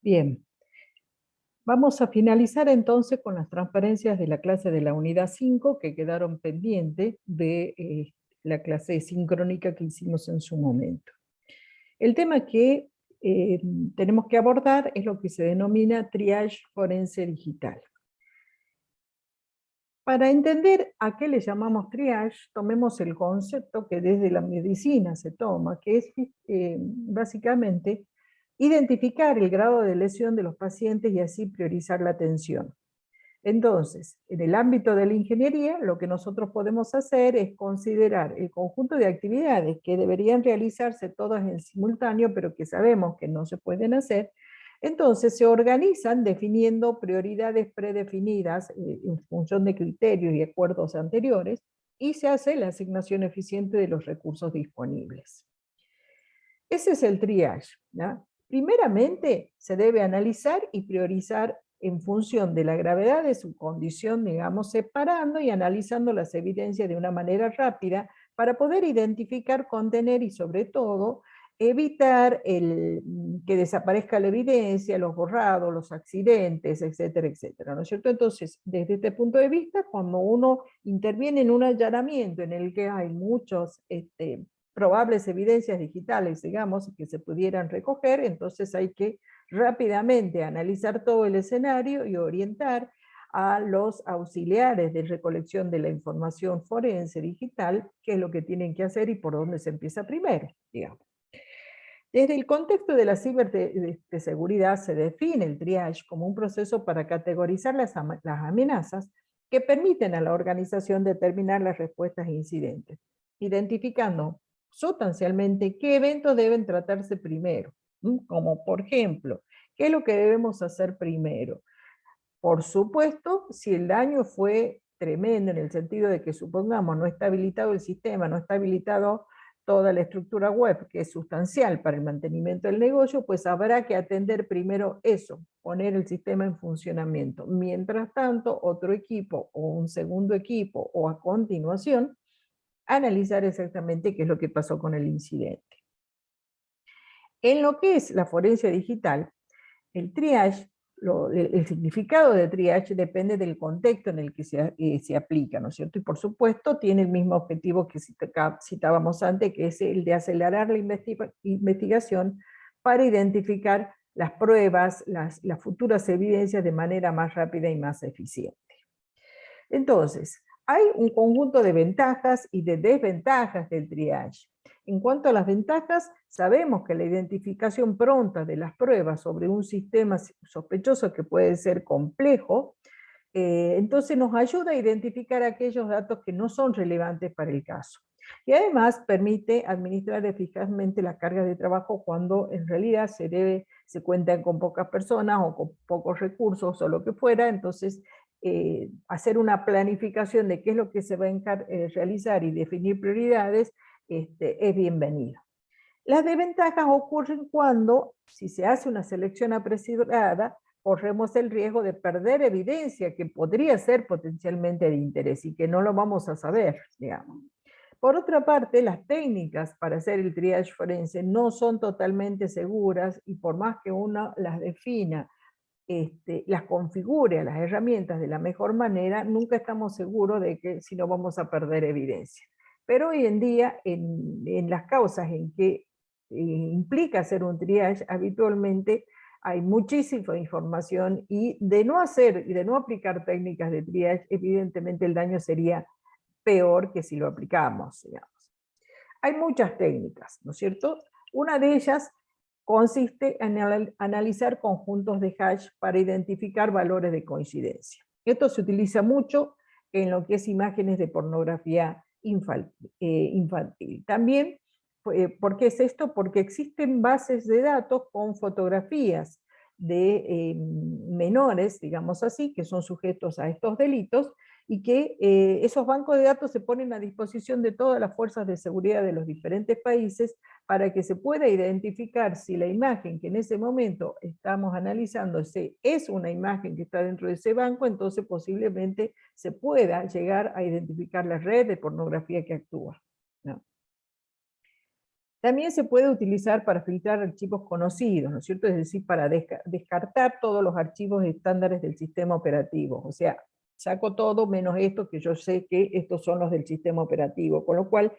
Bien, vamos a finalizar entonces con las transparencias de la clase de la unidad 5 que quedaron pendientes de la clase sincrónica que hicimos en su momento. El tema que tenemos que abordar es lo que se denomina triage forense digital. Para entender a qué le llamamos triage, tomemos el concepto que desde la medicina se toma, que es básicamente identificar el grado de lesión de los pacientes y así priorizar la atención. Entonces, en el ámbito de la ingeniería, lo que nosotros podemos hacer es considerar el conjunto de actividades que deberían realizarse todas en simultáneo, pero que sabemos que no se pueden hacer. Entonces, se organizan definiendo prioridades predefinidas en función de criterios y acuerdos anteriores, y se hace la asignación eficiente de los recursos disponibles. Ese es el triage, ¿no? Primeramente, se debe analizar y priorizar en función de la gravedad de su condición, digamos, separando y analizando las evidencias de una manera rápida para poder identificar, contener y sobre todo evitar que desaparezca la evidencia, los borrados, los accidentes, etcétera, etcétera, ¿no es cierto? Entonces, desde este punto de vista, cuando uno interviene en un allanamiento en el que hay muchos probables evidencias digitales, digamos, que se pudieran recoger, entonces hay que rápidamente analizar todo el escenario y orientar a los auxiliares de recolección de la información forense digital, qué es lo que tienen que hacer y por dónde se empieza primero, digamos. Desde el contexto de la ciberseguridad se define el triage como un proceso para categorizar las amenazas que permiten a la organización determinar las respuestas a incidentes, identificando sustancialmente qué eventos deben tratarse primero, como por ejemplo, qué es lo que debemos hacer primero. Por supuesto, si el daño fue tremendo en el sentido de que supongamos no está habilitado el sistema, no está habilitado toda la estructura web, que es sustancial para el mantenimiento del negocio, pues habrá que atender primero eso, poner el sistema en funcionamiento. Mientras tanto, otro equipo o un segundo equipo o a continuación, analizar exactamente qué es lo que pasó con el incidente. En lo que es la forencia digital, el triage, el significado de triage depende del contexto en el que se aplica, ¿no es cierto? Y por supuesto tiene el mismo objetivo que citábamos antes, que es el de acelerar la investigación para identificar las pruebas, las futuras evidencias de manera más rápida y más eficiente. Entonces, hay un conjunto de ventajas y de desventajas del triage. En cuanto a las ventajas, sabemos que la identificación pronta de las pruebas sobre un sistema sospechoso que puede ser complejo, entonces nos ayuda a identificar aquellos datos que no son relevantes para el caso. Y además permite administrar eficazmente la carga de trabajo cuando en realidad se cuentan con pocas personas o con pocos recursos o lo que fuera, entonces hacer una planificación de qué es lo que se va a realizar y definir prioridades es bienvenido. Las desventajas ocurren cuando, si se hace una selección apresurada, corremos el riesgo de perder evidencia que podría ser potencialmente de interés y que no lo vamos a saber, digamos. Por otra parte, las técnicas para hacer el triage forense no son totalmente seguras y por más que uno las defina, las configure a las herramientas de la mejor manera, nunca estamos seguros de que si no vamos a perder evidencia. Pero hoy en día, en las causas en que implica hacer un triage, habitualmente hay muchísima información y de no hacer y de no aplicar técnicas de triage, evidentemente el daño sería peor que si lo aplicamos, digamos. Hay muchas técnicas, ¿no es cierto? Una de ellas consiste en analizar conjuntos de hash para identificar valores de coincidencia. Esto se utiliza mucho en lo que es imágenes de pornografía infantil. También, ¿por qué es esto? Porque existen bases de datos con fotografías de menores, digamos así, que son sujetos a estos delitos, y que esos bancos de datos se ponen a disposición de todas las fuerzas de seguridad de los diferentes países para que se pueda identificar si la imagen que en ese momento estamos analizando es una imagen que está dentro de ese banco, entonces posiblemente se pueda llegar a identificar la red de pornografía que actúa, ¿no? También se puede utilizar para filtrar archivos conocidos, ¿no es cierto? Es decir, para descartar todos los archivos estándares del sistema operativo. O sea, saco todo menos esto que yo sé que estos son los del sistema operativo, con lo cual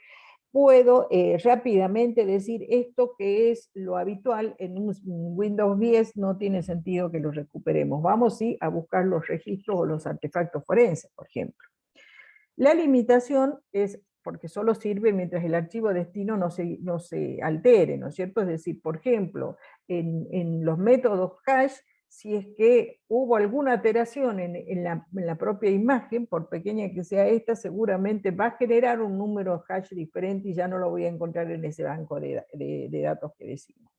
puedo rápidamente decir esto que es lo habitual en un Windows 10 no tiene sentido que lo recuperemos. Vamos sí a buscar los registros o los artefactos forenses, por ejemplo. La limitación es porque solo sirve mientras el archivo destino no se altere, ¿no es cierto? Es decir, por ejemplo, en los métodos hash, si es que hubo alguna alteración en la propia imagen, por pequeña que sea esta, seguramente va a generar un número hash diferente y ya no lo voy a encontrar en ese banco de datos que decimos.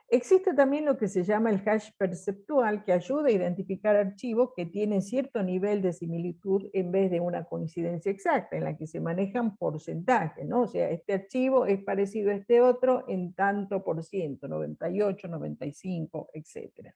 Existe también lo que se llama el hash perceptual, que ayuda a identificar archivos que tienen cierto nivel de similitud en vez de una coincidencia exacta, en la que se manejan porcentajes, ¿no? O sea, este archivo es parecido a este otro en tanto por ciento, 98, 95, etc.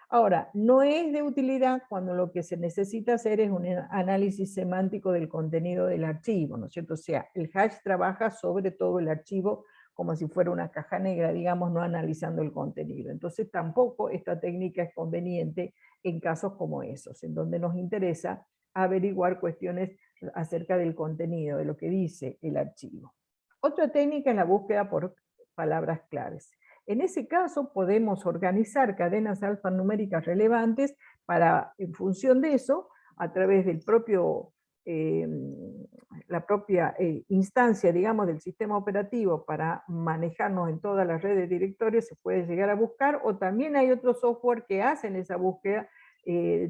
Ahora, no es de utilidad cuando lo que se necesita hacer es un análisis semántico del contenido del archivo, ¿no es cierto? O sea, el hash trabaja sobre todo el archivo como si fuera una caja negra, digamos, no analizando el contenido. Entonces tampoco esta técnica es conveniente en casos como esos, en donde nos interesa averiguar cuestiones acerca del contenido, de lo que dice el archivo. Otra técnica es la búsqueda por palabras claves. En ese caso podemos organizar cadenas alfanuméricas relevantes para, en función de eso, a través del propio, la propia instancia, digamos, del sistema operativo para manejarnos en todas las redes directorias, se puede llegar a buscar, o también hay otro software que hacen esa búsqueda,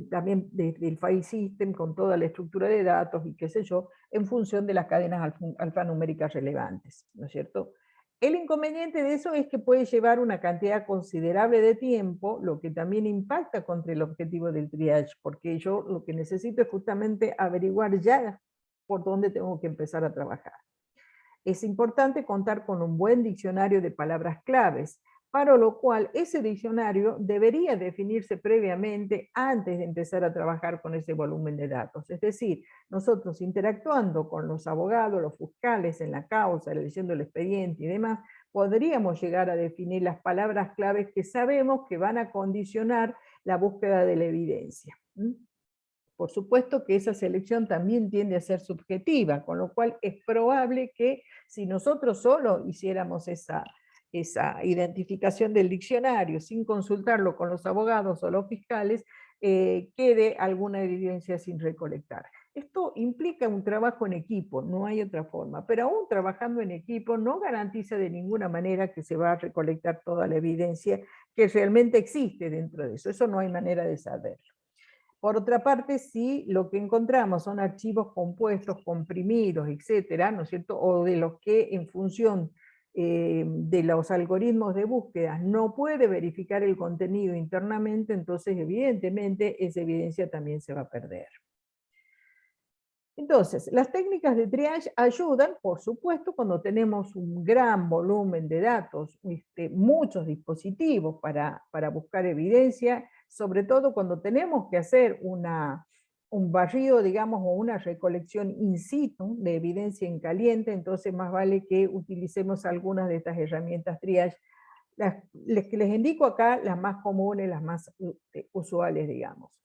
también desde el file system, con toda la estructura de datos y qué sé yo, en función de las cadenas alfanuméricas relevantes, ¿no es cierto? El inconveniente de eso es que puede llevar una cantidad considerable de tiempo, lo que también impacta contra el objetivo del triage, porque yo lo que necesito es justamente averiguar ya por dónde tengo que empezar a trabajar. Es importante contar con un buen diccionario de palabras claves, para lo cual ese diccionario debería definirse previamente antes de empezar a trabajar con ese volumen de datos. Es decir, nosotros interactuando con los abogados, los fiscales en la causa, leyendo el expediente y demás, podríamos llegar a definir las palabras claves que sabemos que van a condicionar la búsqueda de la evidencia. Por supuesto que esa selección también tiende a ser subjetiva, con lo cual es probable que si nosotros solo hiciéramos esa identificación del diccionario sin consultarlo con los abogados o los fiscales, quede alguna evidencia sin recolectar. Esto implica un trabajo en equipo, no hay otra forma, pero aún trabajando en equipo no garantiza de ninguna manera que se va a recolectar toda la evidencia que realmente existe dentro de eso. Eso no hay manera de saberlo. Por otra parte, si lo que encontramos son archivos compuestos, comprimidos, etcétera, ¿no es cierto? O de los que en función de los algoritmos de búsqueda no puede verificar el contenido internamente, entonces evidentemente esa evidencia también se va a perder. Entonces, las técnicas de triage ayudan, por supuesto, cuando tenemos un gran volumen de datos, muchos dispositivos para buscar evidencia, sobre todo cuando tenemos que hacer un barrido, digamos, o una recolección in situ de evidencia en caliente, entonces más vale que utilicemos algunas de estas herramientas triage, las que les indico acá, las más comunes, las más usuales, digamos.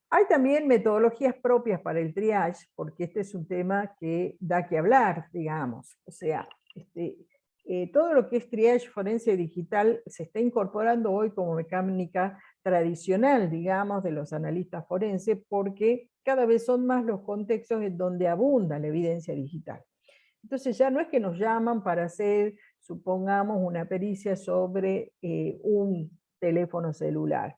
Hay también metodologías propias para el triage, porque este es un tema que da que hablar, digamos. O sea, todo lo que es triage forense digital se está incorporando hoy como mecánica tradicional, digamos, de los analistas forenses, porque cada vez son más los contextos en donde abunda la evidencia digital. Entonces ya no es que nos llaman para hacer, supongamos, una pericia sobre un teléfono celular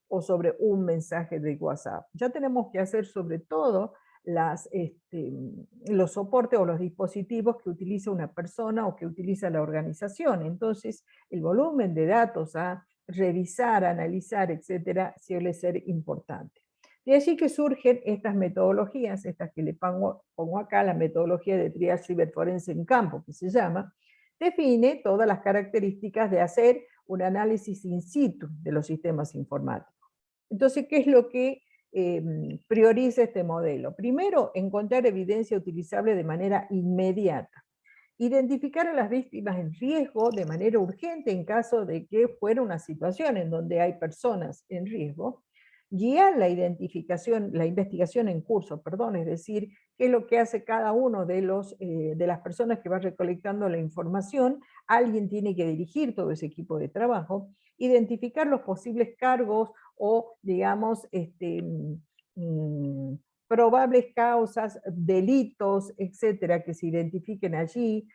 o sobre un mensaje de WhatsApp. Ya tenemos que hacer sobre todo los soportes o los dispositivos que utiliza una persona o que utiliza la organización. Entonces, el volumen de datos a revisar, analizar, etcétera, suele ser importante. De allí que surgen estas metodologías, estas que le pongo acá, la metodología de triage ciberforense en campo, que se llama, define todas las características de hacer un análisis in situ de los sistemas informáticos. Entonces, ¿qué es lo que prioriza este modelo? Primero, encontrar evidencia utilizable de manera inmediata. identificar a las víctimas en riesgo de manera urgente en caso de que fuera una situación en donde hay personas en riesgo, guiar la identificación, la investigación en curso, perdón, es decir, qué es lo que hace cada uno de las personas que va recolectando la información. Alguien tiene que dirigir todo ese equipo de trabajo, identificar los posibles cargos o, digamos, mm, probables causas, delitos, etcétera, que se identifiquen allí,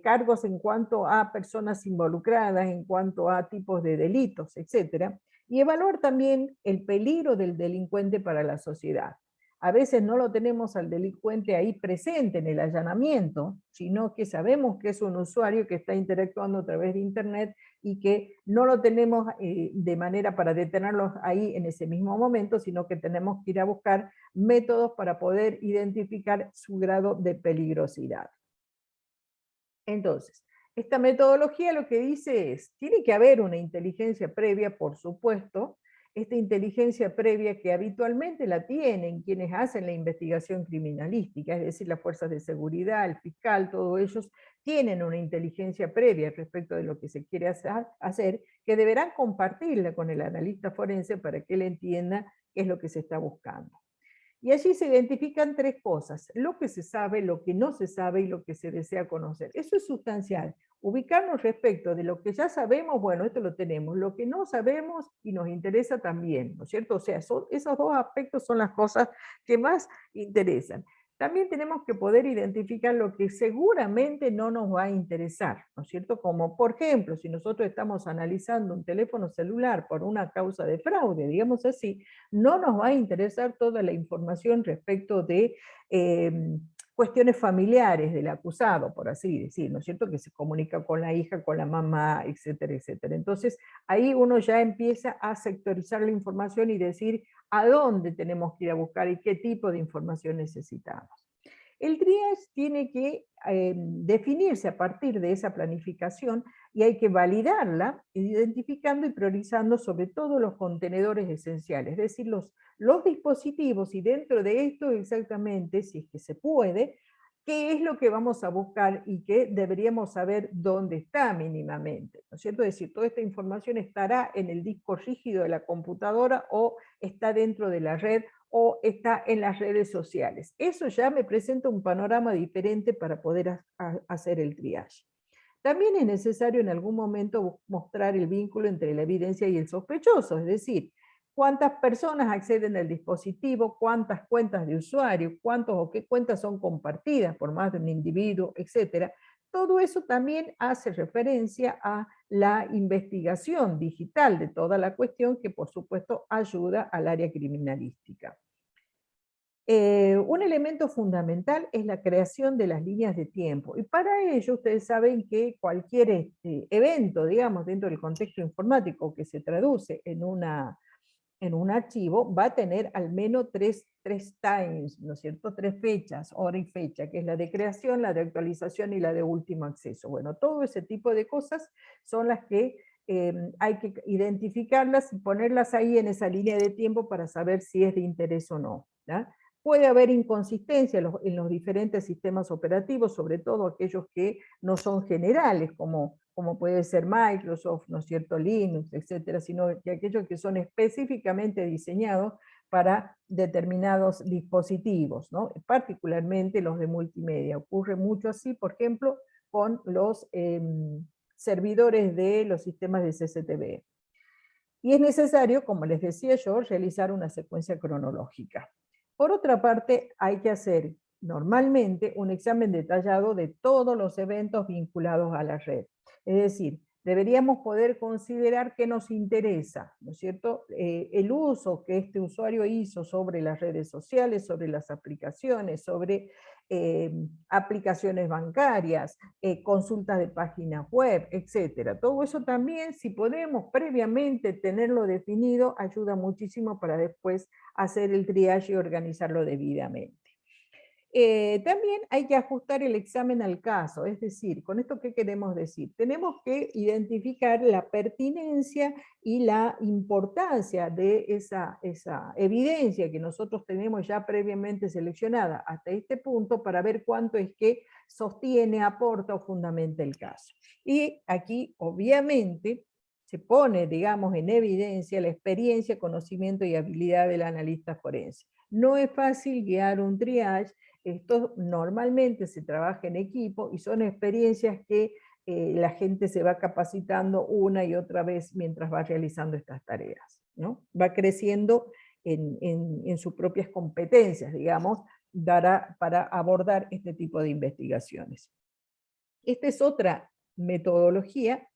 cargos en cuanto a personas involucradas, en cuanto a tipos de delitos, etcétera, y evaluar también el peligro del delincuente para la sociedad. A veces no lo tenemos al delincuente ahí presente en el allanamiento, sino que sabemos que es un usuario que está interactuando a través de Internet y que no lo tenemos de manera para detenerlos ahí en ese mismo momento, sino que tenemos que ir a buscar métodos para poder identificar su grado de peligrosidad. Entonces, esta metodología lo que dice es, tiene que haber una inteligencia previa, por supuesto, esta inteligencia previa que habitualmente la tienen quienes hacen la investigación criminalística, es decir, las fuerzas de seguridad, el fiscal, todos ellos tienen una inteligencia previa respecto de lo que se quiere hacer, que deberán compartirla con el analista forense para que él entienda qué es lo que se está buscando. Y allí se identifican tres cosas: lo que se sabe, lo que no se sabe y lo que se desea conocer. Eso es sustancial. Ubicarnos respecto de lo que ya sabemos, bueno, esto lo tenemos. Lo que no sabemos y nos interesa también, ¿no es cierto? O sea, esos dos aspectos son las cosas que más interesan. También tenemos que poder identificar lo que seguramente no nos va a interesar, ¿no es cierto? Como, por ejemplo, si nosotros estamos analizando un teléfono celular por una causa de fraude, digamos así, no nos va a interesar toda la información respecto de cuestiones familiares del acusado, por así decir, ¿no es cierto? Que se comunica con la hija, con la mamá, etcétera, etcétera. Entonces, ahí uno ya empieza a sectorizar la información y decir a dónde tenemos que ir a buscar y qué tipo de información necesitamos. El triage tiene que definirse a partir de esa planificación y hay que validarla, identificando y priorizando sobre todo los contenedores esenciales, es decir, los dispositivos, y dentro de esto exactamente, si es que se puede, qué es lo que vamos a buscar y que deberíamos saber dónde está mínimamente, ¿no es cierto? Es decir, toda esta información estará en el disco rígido de la computadora o está dentro de la red o está en las redes sociales. Eso ya me presenta un panorama diferente para poder hacer el triage. También es necesario en algún momento mostrar el vínculo entre la evidencia y el sospechoso, es decir, cuántas personas acceden al dispositivo, cuántas cuentas de usuario, cuántos o qué cuentas son compartidas por más de un individuo, etc. Todo eso también hace referencia a la investigación digital de toda la cuestión, que por supuesto ayuda al área criminalística. Un elemento fundamental es la creación de las líneas de tiempo, y para ello ustedes saben que cualquier evento, digamos, dentro del contexto informático que se traduce en un archivo, va a tener al menos tres times, ¿no es cierto? Tres fechas, hora y fecha, que es la de creación, la de actualización y la de último acceso. Bueno, todo ese tipo de cosas son las que hay que identificarlas y ponerlas ahí en esa línea de tiempo para saber si es de interés o no, ¿ya? Puede haber inconsistencia en los diferentes sistemas operativos, sobre todo aquellos que no son generales, como puede ser Microsoft, ¿no es cierto?, Linux, etcétera, sino que aquellos que son específicamente diseñados para determinados dispositivos, ¿no? Particularmente los de multimedia. Ocurre mucho así, por ejemplo, con los servidores de los sistemas de CCTV. Y es necesario, como les decía yo, realizar una secuencia cronológica. Por otra parte, hay que hacer normalmente un examen detallado de todos los eventos vinculados a la red. Es decir, deberíamos poder considerar qué nos interesa, ¿no es cierto? El uso que este usuario hizo sobre las redes sociales, sobre las aplicaciones, sobre aplicaciones bancarias, consultas de páginas web, etcétera. Todo eso también, si podemos previamente tenerlo definido, ayuda muchísimo para después hacer el triage y organizarlo debidamente. También hay que ajustar el examen al caso, es decir, ¿con esto qué queremos decir? Tenemos que identificar la pertinencia y la importancia de esa evidencia que nosotros tenemos ya previamente seleccionada hasta este punto para ver cuánto es que sostiene, aporta o fundamenta el caso. Y aquí, obviamente, se pone, digamos, en evidencia la experiencia, conocimiento y habilidad del analista forense. No es fácil guiar un triage. Esto normalmente se trabaja en equipo y son experiencias que la gente se va capacitando una y otra vez mientras va realizando estas tareas, ¿no? Va creciendo en sus propias competencias, digamos, para abordar este tipo de investigaciones. Esta es otra metodología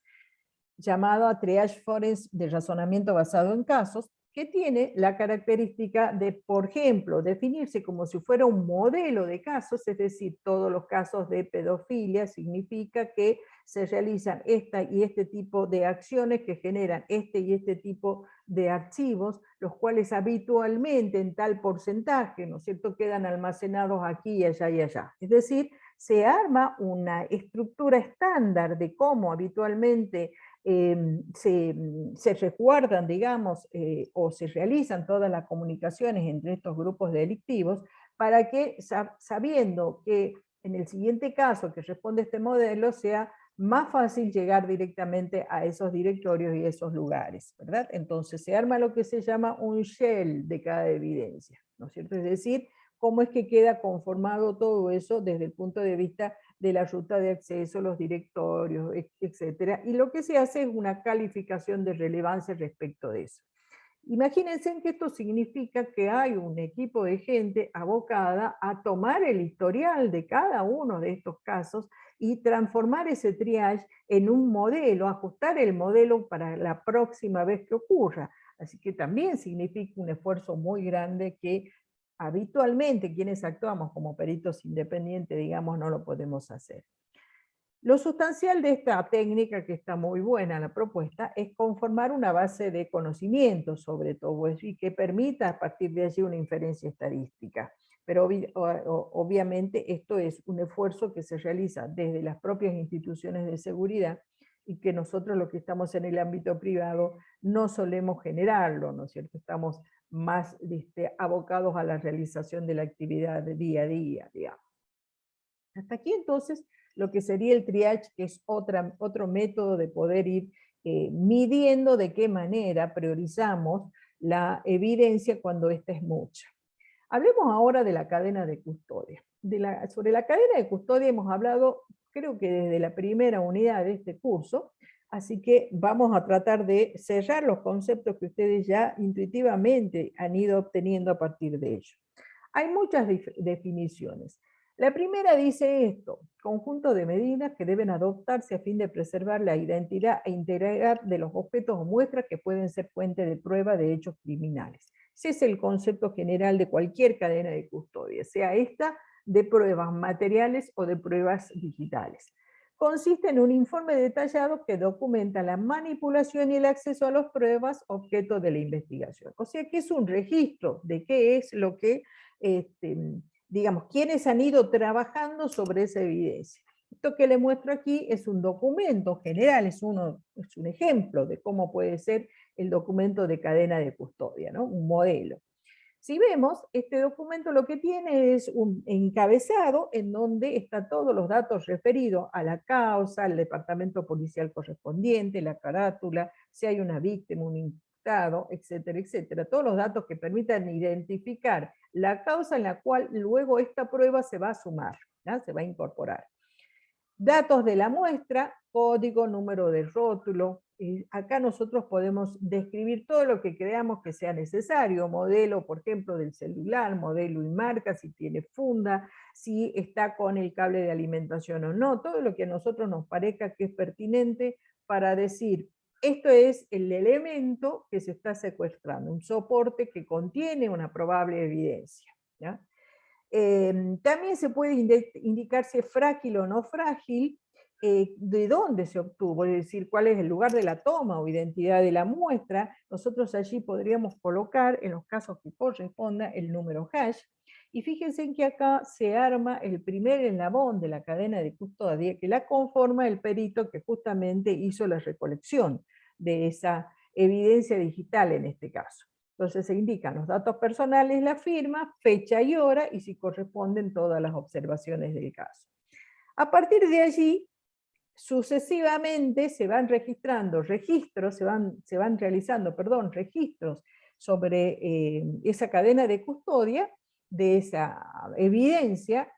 llamada triage forense de razonamiento basado en casos, que tiene la característica de, por ejemplo, definirse como si fuera un modelo de casos, es decir, todos los casos de pedofilia significa que se realizan esta y este tipo de acciones que generan este y este tipo de archivos, los cuales habitualmente en tal porcentaje, ¿no es cierto?, quedan almacenados aquí y allá y allá. Es decir, se arma una estructura estándar de cómo habitualmente se resguardan, digamos, o se realizan todas las comunicaciones entre estos grupos delictivos, para que, sabiendo que en el siguiente caso que responde este modelo, sea más fácil llegar directamente a esos directorios y esos lugares, ¿verdad? Entonces se arma lo que se llama un shell de cada evidencia, ¿no es cierto? Es decir, cómo es que queda conformado todo eso desde el punto de vista de la ruta de acceso, los directorios, etcétera, y lo que se hace es una calificación de relevancia respecto de eso. Imagínense que esto significa que hay un equipo de gente abocada a tomar el historial de cada uno de estos casos y transformar ese triage en un modelo, ajustar el modelo para la próxima vez que ocurra. Así que también significa un esfuerzo muy grande que habitualmente quienes actuamos como peritos independientes, digamos, no lo podemos hacer. Lo sustancial de esta técnica, que está muy buena la propuesta, es conformar una base de conocimientos sobre todo eso y que permita a partir de allí una inferencia estadística. Pero obviamente esto es un esfuerzo que se realiza desde las propias instituciones de seguridad y que nosotros los que estamos en el ámbito privado no solemos generarlo, ¿no es cierto? Estamos más abocados a la realización de la actividad de día a día, digamos. Hasta aquí entonces lo que sería el triage, que es otro método de poder ir midiendo de qué manera priorizamos la evidencia cuando esta es mucha. Hablemos ahora de la cadena de custodia. Sobre la cadena de custodia hemos hablado, creo que desde la primera unidad de este curso, así que vamos a tratar de cerrar los conceptos que ustedes ya intuitivamente han ido obteniendo a partir de ello. Hay muchas definiciones. La primera dice esto: conjunto de medidas que deben adoptarse a fin de preservar la identidad e integridad de los objetos o muestras que pueden ser fuente de prueba de hechos criminales. Ese es el concepto general de cualquier cadena de custodia, sea esta de pruebas materiales o de pruebas digitales. Consiste en un informe detallado que documenta la manipulación y el acceso a las pruebas objeto de la investigación. O sea que es un registro de qué es lo que, digamos, quiénes han ido trabajando sobre esa evidencia. Esto que le muestro aquí es un documento general, es un ejemplo de cómo puede ser el documento de cadena de custodia, ¿no? Un modelo. Si vemos, este documento lo que tiene es un encabezado en donde están todos los datos referidos a la causa, al departamento policial correspondiente, la carátula, si hay una víctima, un imputado, etcétera, etcétera. Todos los datos que permitan identificar la causa en la cual luego esta prueba se va a sumar, ¿no? Se va a incorporar. Datos de la muestra, código, número de rótulo. Acá nosotros podemos describir todo lo que creamos que sea necesario, modelo, por ejemplo, del celular, modelo y marca, si tiene funda, si está con el cable de alimentación o no, todo lo que a nosotros nos parezca que es pertinente para decir, esto es el elemento que se está secuestrando, un soporte que contiene una probable evidencia, ¿ya? También se puede indicar si es frágil o no frágil, de dónde se obtuvo, es decir, cuál es el lugar de la toma o identidad de la muestra. Nosotros allí podríamos colocar, en los casos que corresponda, el número hash, Y fíjense en que acá se arma el primer eslabón de la cadena de custodia, que la conforma el perito que justamente hizo la recolección de esa evidencia digital en este caso. Entonces se indican los datos personales, la firma, fecha y hora, y si corresponden todas las observaciones del caso. A partir de allí, sucesivamente se van registrando registros, se van realizando, perdón, registros sobre esa cadena de custodia, de esa evidencia,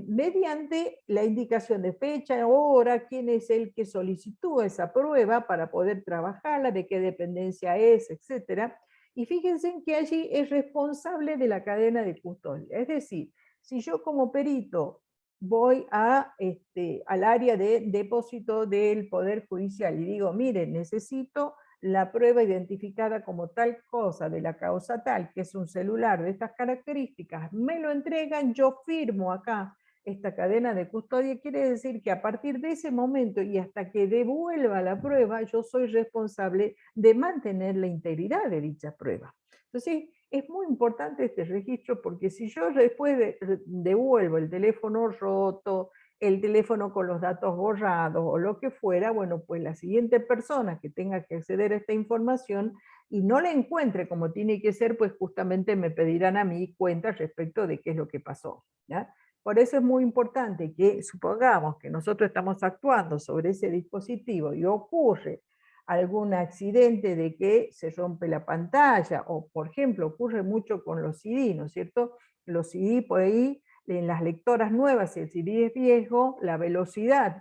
mediante la indicación de fecha, hora, quién es el que solicitó esa prueba para poder trabajarla, de qué dependencia es, etc. Y fíjense en que allí es responsable de la cadena de custodia. Es decir, si yo como perito voy al área de depósito del Poder Judicial y digo, mire, necesito la prueba identificada como tal cosa de la causa tal, que es un celular de estas características, me lo entregan, yo firmo acá esta cadena de custodia, quiere decir que a partir de ese momento y hasta que devuelva la prueba, yo soy responsable de mantener la integridad de dicha prueba. Entonces, es muy importante este registro porque si yo después devuelvo el teléfono roto, el teléfono con los datos borrados o lo que fuera, bueno, pues la siguiente persona que tenga que acceder a esta información y no la encuentre como tiene que ser, pues justamente me pedirán a mí cuentas respecto de qué es lo que pasó, ¿ya? Por eso es muy importante que supongamos que nosotros estamos actuando sobre ese dispositivo y ocurre algún accidente de que se rompe la pantalla, o por ejemplo ocurre mucho con los CD, ¿no es cierto? Los CD por ahí, en las lectoras nuevas, si el CD es viejo, la velocidad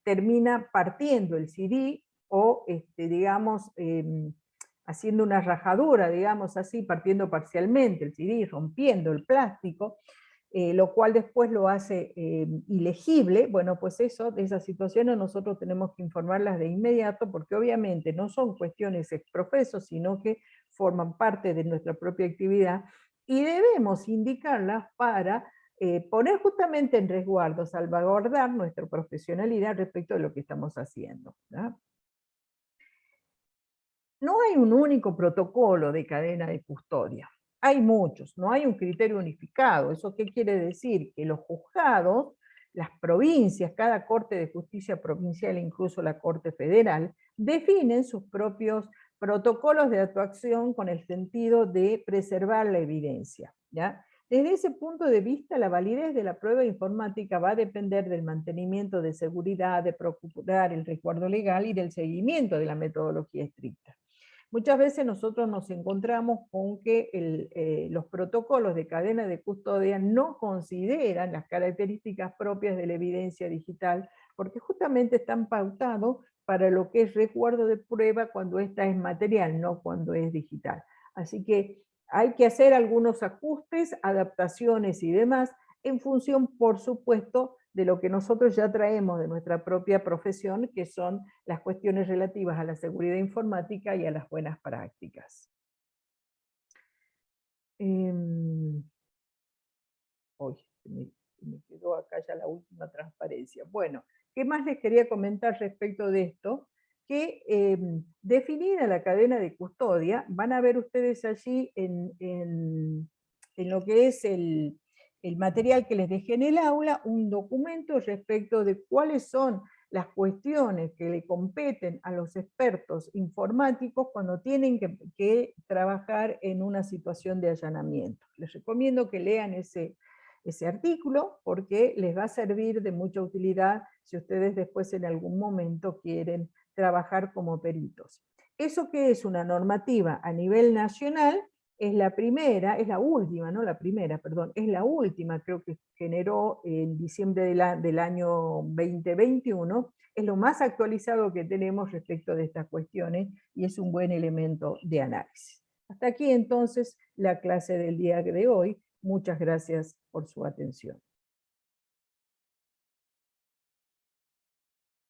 termina partiendo el CD o, digamos, haciendo una rajadura, digamos así, partiendo parcialmente el CD, rompiendo el plástico, lo cual después lo hace ilegible. Bueno, pues eso, de esas situaciones nosotros tenemos que informarlas de inmediato, porque obviamente no son cuestiones ex profeso, sino que forman parte de nuestra propia actividad, y debemos indicarlas para poner justamente en resguardo, salvaguardar nuestra profesionalidad respecto de lo que estamos haciendo, ¿verdad? No hay un único protocolo de cadena de custodia. Hay muchos, no hay un criterio unificado. ¿Eso qué quiere decir? Que los juzgados, las provincias, cada corte de justicia provincial, incluso la Corte Federal, definen sus propios protocolos de actuación con el sentido de preservar la evidencia, ¿ya? Desde ese punto de vista, la validez de la prueba informática va a depender del mantenimiento de seguridad, de procurar el resguardo legal y del seguimiento de la metodología estricta. Muchas veces nosotros nos encontramos con que los protocolos de cadena de custodia no consideran las características propias de la evidencia digital, porque justamente están pautados para lo que es resguardo de prueba cuando ésta es material, no cuando es digital. Así que hay que hacer algunos ajustes, adaptaciones y demás, en función, por supuesto, de lo que nosotros ya traemos de nuestra propia profesión, que son las cuestiones relativas a la seguridad informática y a las buenas prácticas. Hoy me quedó acá ya la última transparencia. Bueno, ¿qué más les quería comentar respecto de esto? Que definida la cadena de custodia, van a ver ustedes allí en lo que es el material que les dejé en el aula, un documento respecto de cuáles son las cuestiones que le competen a los expertos informáticos cuando tienen que trabajar en una situación de allanamiento. Les recomiendo que lean ese artículo porque les va a servir de mucha utilidad si ustedes después en algún momento quieren trabajar como peritos. Eso que es una normativa a nivel nacional es la primera, es la última, no la primera, perdón, es la última, creo que generó en diciembre del año 2021, es lo más actualizado que tenemos respecto de estas cuestiones y es un buen elemento de análisis. Hasta aquí entonces la clase del día de hoy. Muchas gracias por su atención.